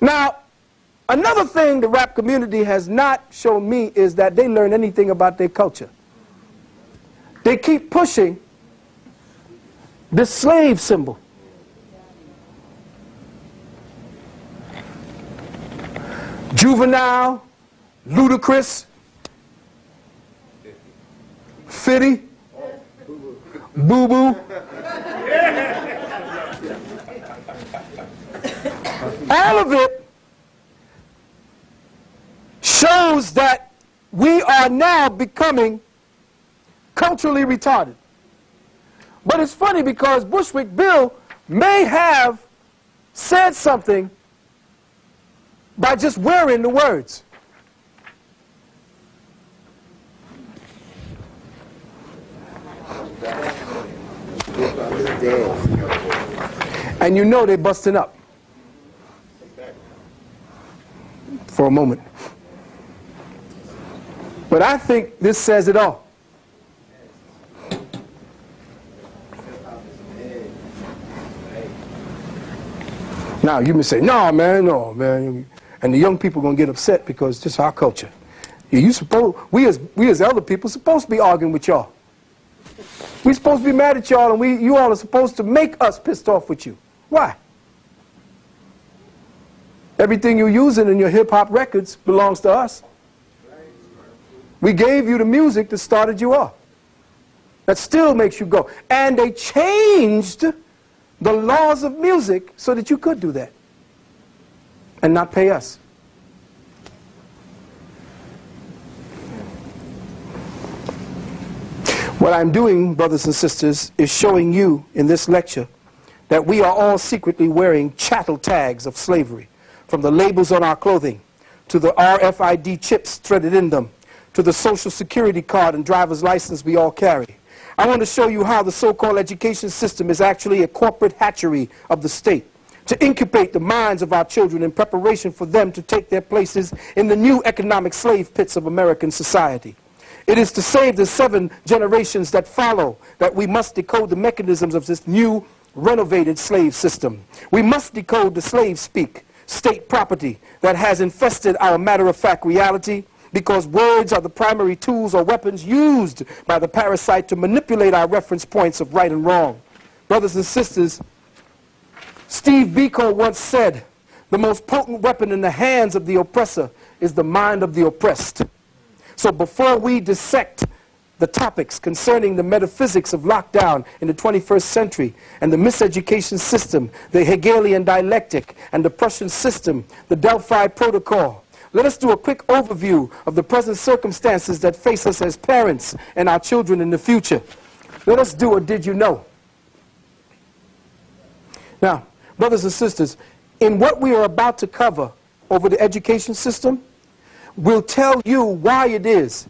Now, another thing the rap community has not shown me is that they learn anything about their culture. They keep pushing this slave symbol. Juvenile, Ludacris, 50, Boo Boo. All of it shows that we are now becoming culturally retarded. But it's funny because Bushwick Bill may have said something by just wearing the words. And you know they're busting up for a moment. But I think this says it all. Now you may say, no man. And the young people are going to get upset because this is our culture. We as elder people supposed to be arguing with y'all. We're supposed to be mad at y'all, and you all are supposed to make us pissed off with you. Why? Everything you're using in your hip-hop records belongs to us. We gave you the music that started you off. That still makes you go. And they changed the laws of music so that you could do that and not pay us. What I'm doing, brothers and sisters, is showing you in this lecture that we are all secretly wearing chattel tags of slavery, from the labels on our clothing to the RFID chips threaded in them to the social security card and driver's license we all carry. I want to show you how the so-called education system is actually a corporate hatchery of the state to incubate the minds of our children in preparation for them to take their places in the new economic slave pits of American society. It is to save the 7 generations that follow that we must decode the mechanisms of this new renovated slave system. We must decode the slave speak, state property that has infested our matter-of-fact reality, because words are the primary tools or weapons used by the parasite to manipulate our reference points of right and wrong. Brothers and sisters, Steve Biko once said, the most potent weapon in the hands of the oppressor is the mind of the oppressed. So before we dissect the topics concerning the metaphysics of lockdown in the 21st century and the miseducation system, the Hegelian dialectic, and the Prussian system, the Delphi Protocol, let us do a quick overview of the present circumstances that face us as parents and our children in the future. Let us do a did you know. Now, brothers and sisters, in what we are about to cover over the education system, we'll tell you why it is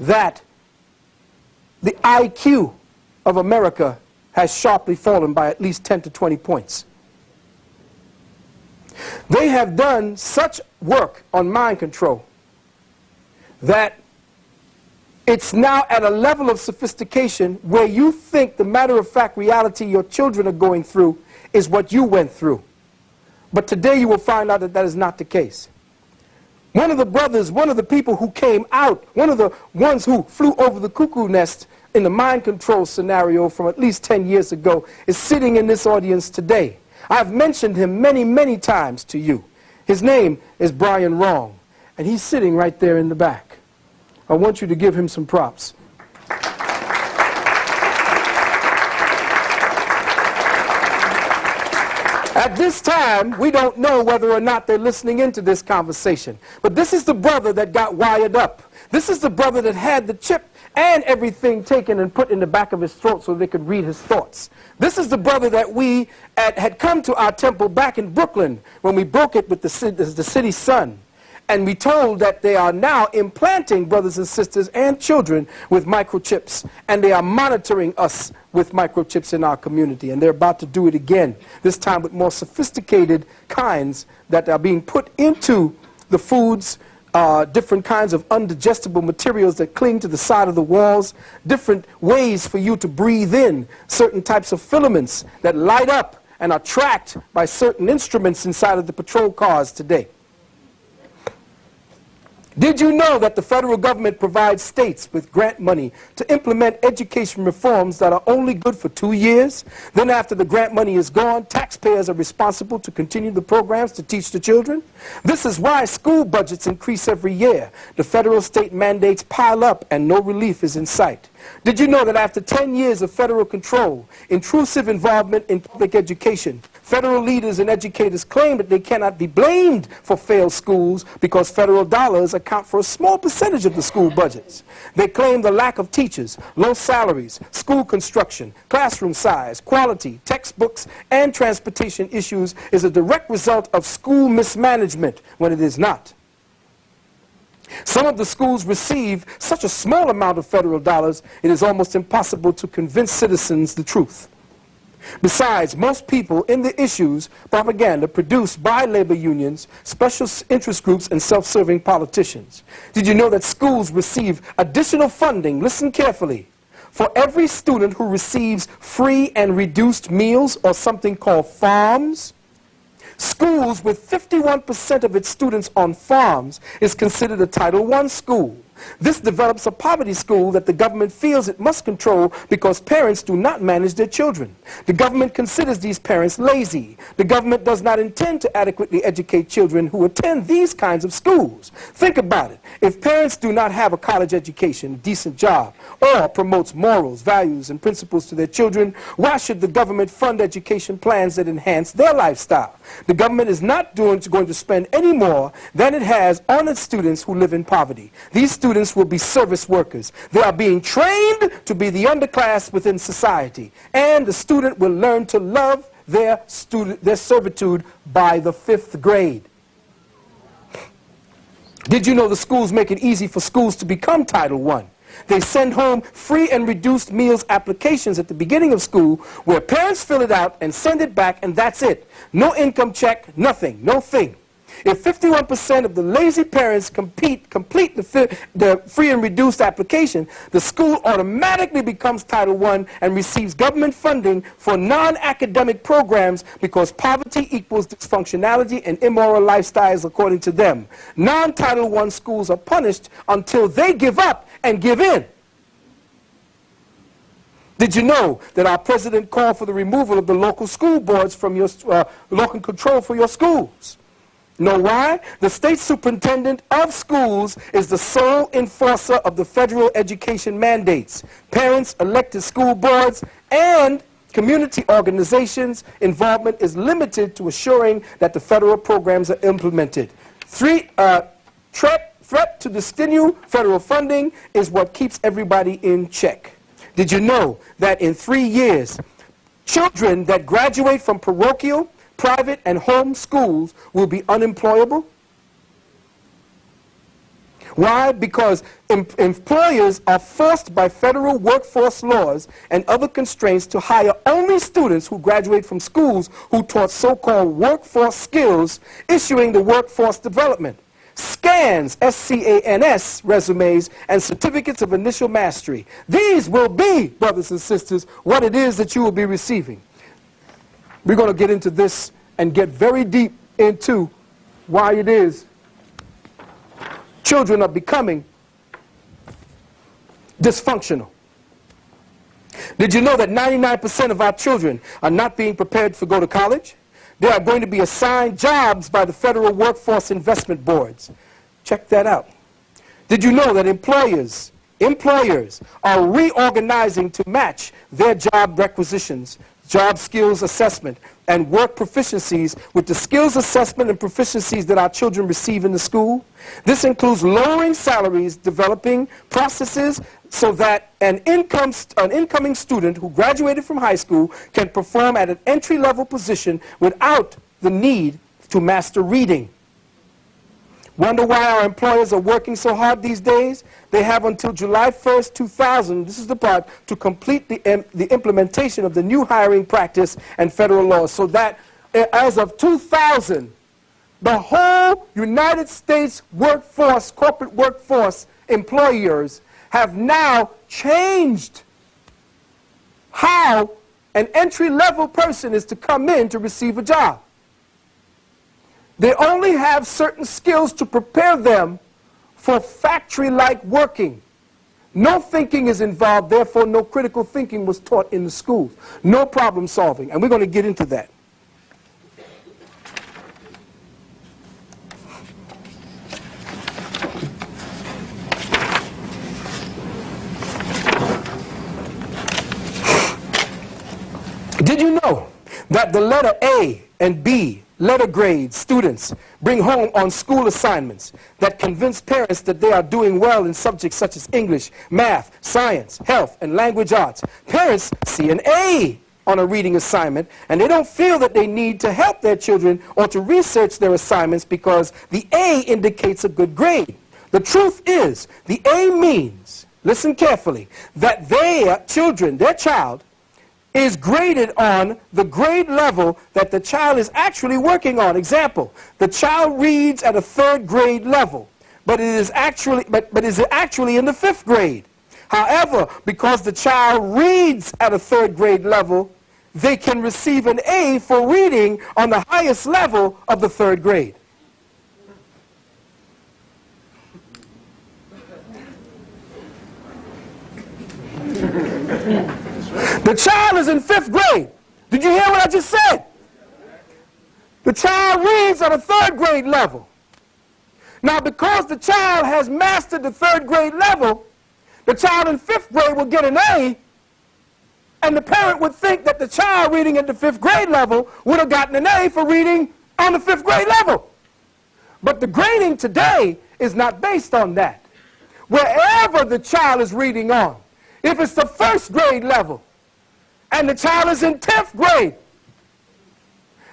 that the IQ of America has sharply fallen by at least 10 to 20 points. They have done such work on mind control that it's now at a level of sophistication where you think the matter-of-fact reality your children are going through is what you went through. But today you will find out that that is not the case. One of the brothers, one of the people who came out, one of the ones who flew over the cuckoo nest in the mind control scenario from at least 10 years ago, is sitting in this audience today. I've mentioned him many, many times to you. His name is Brian Wrong, and he's sitting right there in the back. I want you to give him some props. At this time, we don't know whether or not they're listening into this conversation. But this is the brother that got wired up. This is the brother that had the chip and everything taken and put in the back of his throat so they could read his thoughts. This is the brother that we had come to our temple back in Brooklyn when we broke it with the city sun. And we told that they are now implanting brothers and sisters and children with microchips. And they are monitoring us with microchips in our community. And they're about to do it again, this time with more sophisticated kinds that are being put into the foods, different kinds of undigestible materials that cling to the side of the walls, different ways for you to breathe in certain types of filaments that light up and are tracked by certain instruments inside of the patrol cars today. Did you know that the federal government provides states with grant money to implement education reforms that are only good for 2 years? Then after the grant money is gone, taxpayers are responsible to continue the programs to teach the children? This is why school budgets increase every year. The federal state mandates pile up and no relief is in sight. Did you know that after 10 years of federal control, intrusive involvement in public education, federal leaders and educators claim that they cannot be blamed for failed schools because federal dollars account for a small percentage of the school budgets? They claim the lack of teachers, low salaries, school construction, classroom size, quality, textbooks, and transportation issues is a direct result of school mismanagement when it is not. Some of the schools receive such a small amount of federal dollars, it is almost impossible to convince citizens the truth. Besides, most people in the issues propaganda produced by labor unions, special interest groups, and self-serving politicians. Did you know that schools receive additional funding, listen carefully, for every student who receives free and reduced meals or something called farms? Schools with 51% of its students on farms is considered a Title I school. This develops a poverty school that the government feels it must control because parents do not manage their children. The government considers these parents lazy. The government does not intend to adequately educate children who attend these kinds of schools. Think about it. If parents do not have a college education, a decent job, or promotes morals, values, and principles to their children, why should the government fund education plans that enhance their lifestyle? The government is not going to spend any more than it has on its students who live in poverty. These students will be service workers. They are being trained to be the underclass within society. And the student will learn to love their servitude by the 5th grade. Did you know the schools make it easy for schools to become Title I? They send home free and reduced meals applications at the beginning of school where parents fill it out and send it back, and that's it. No income check, nothing, no thing. If 51% of the lazy parents complete the free and reduced application, the school automatically becomes Title I and receives government funding for non-academic programs because poverty equals dysfunctionality and immoral lifestyles according to them. Non-Title I schools are punished until they give up and give in. Did you know that our president called for the removal of the local school boards from your local control for your schools? Know why? The state superintendent of schools is the sole enforcer of the federal education mandates. Parents, elected school boards, and community organizations' involvement is limited to assuring that the federal programs are implemented. Threat to discontinue federal funding is what keeps everybody in check. Did you know that in 3 years, children that graduate from parochial, private, and home schools will be unemployable? Why? Because employers are forced by federal workforce laws and other constraints to hire only students who graduate from schools who taught so-called workforce skills, issuing the workforce development, SCANs, S-C-A-N-S, resumes, and certificates of initial mastery. These will be, brothers and sisters, what it is that you will be receiving. We're going to get into this and get very deep into why it is children are becoming dysfunctional. Did you know that 99% of our children are not being prepared to go to college? They are going to be assigned jobs by the federal workforce investment boards. Check that out. Did you know that employers are reorganizing to match their job requisitions, job skills assessment, and work proficiencies with the skills assessment and proficiencies that our children receive in the school? This includes lowering salaries, developing processes so that an incoming student who graduated from high school can perform at an entry-level position without the need to master reading. Wonder why our employers are working so hard these days? They have until July 1st, 2000, this is the part, to complete the implementation of the new hiring practice and federal laws, so that as of 2000, the whole United States workforce, corporate workforce employers have now changed how an entry-level person is to come in to receive a job. They only have certain skills to prepare them for factory-like working. No thinking is involved, therefore no critical thinking was taught in the schools. No problem solving, and we're going to get into that. Did you know that the letter A and B letter grade students bring home on school assignments that convince parents that they are doing well in subjects such as English, math, science, health, and language arts? Parents see an A on a reading assignment, and they don't feel that they need to help their children or to research their assignments because the A indicates a good grade. The truth is, the A means, listen carefully, that their child, is graded on the grade level that the child is actually working on. Example, the child reads at a 3rd grade level, but is actually in the 5th grade. However, because the child reads at a 3rd grade level, they can receive an A for reading on the highest level of the 3rd grade. The child is in 5th grade. Did you hear what I just said? The child reads at a 3rd grade level. Now, because the child has mastered the 3rd grade level, the child in 5th grade will get an A, and the parent would think that the child reading at the 5th grade level would have gotten an A for reading on the 5th grade level. But the grading today is not based on that. Wherever the child is reading on, if it's the 1st grade level, and the child is in 10th grade,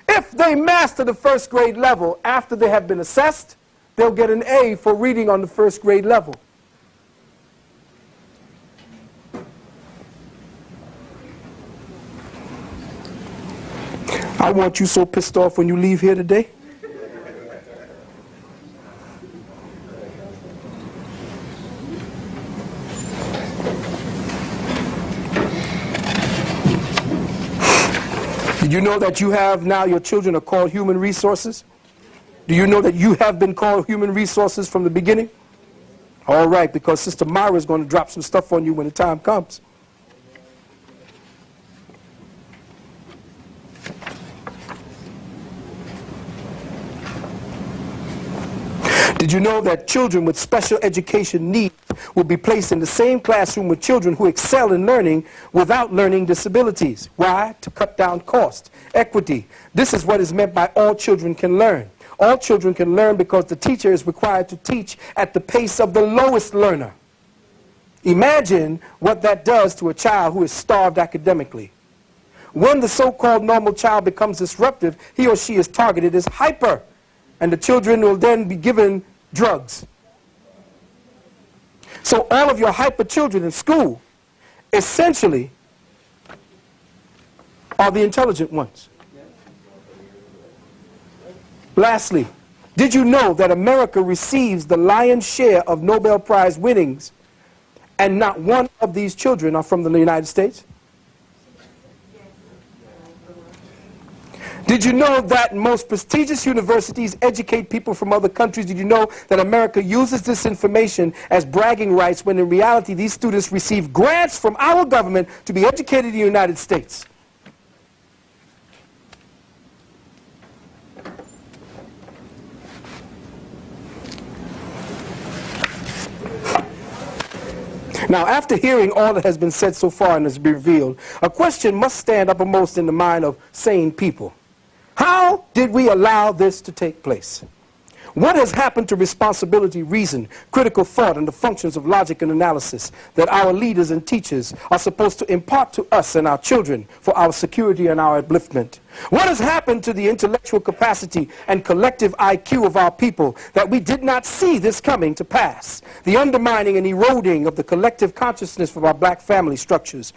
if they master the 1st grade level after they have been assessed, they'll get an A for reading on the 1st grade level. I want you so pissed off when you leave here today. Did you know that you have now, your children are called human resources? Do you know that you have been called human resources from the beginning? All right, because Sister Myra is going to drop some stuff on you when the time comes. Did you know that children with special education needs will be placed in the same classroom with children who excel in learning without learning disabilities? Why? To cut down cost. Equity. This is what is meant by all children can learn. All children can learn because the teacher is required to teach at the pace of the lowest learner. Imagine what that does to a child who is starved academically. When the so-called normal child becomes disruptive, he or she is targeted as hyper, and the children will then be given drugs. So all of your hyper children in school essentially are the intelligent ones. Lastly, did you know that America receives the lion's share of Nobel Prize winnings and not one of these children are from the United States? Did you know that most prestigious universities educate people from other countries? Did you know that America uses this information as bragging rights when in reality these students receive grants from our government to be educated in the United States? Now, after hearing all that has been said so far and has been revealed, a question must stand uppermost in the mind of sane people. How did we allow this to take place? What has happened to responsibility, reason, critical thought, and the functions of logic and analysis that our leaders and teachers are supposed to impart to us and our children for our security and our upliftment? What has happened to the intellectual capacity and collective IQ of our people that we did not see this coming to pass? The undermining and eroding of the collective consciousness of our black family structures.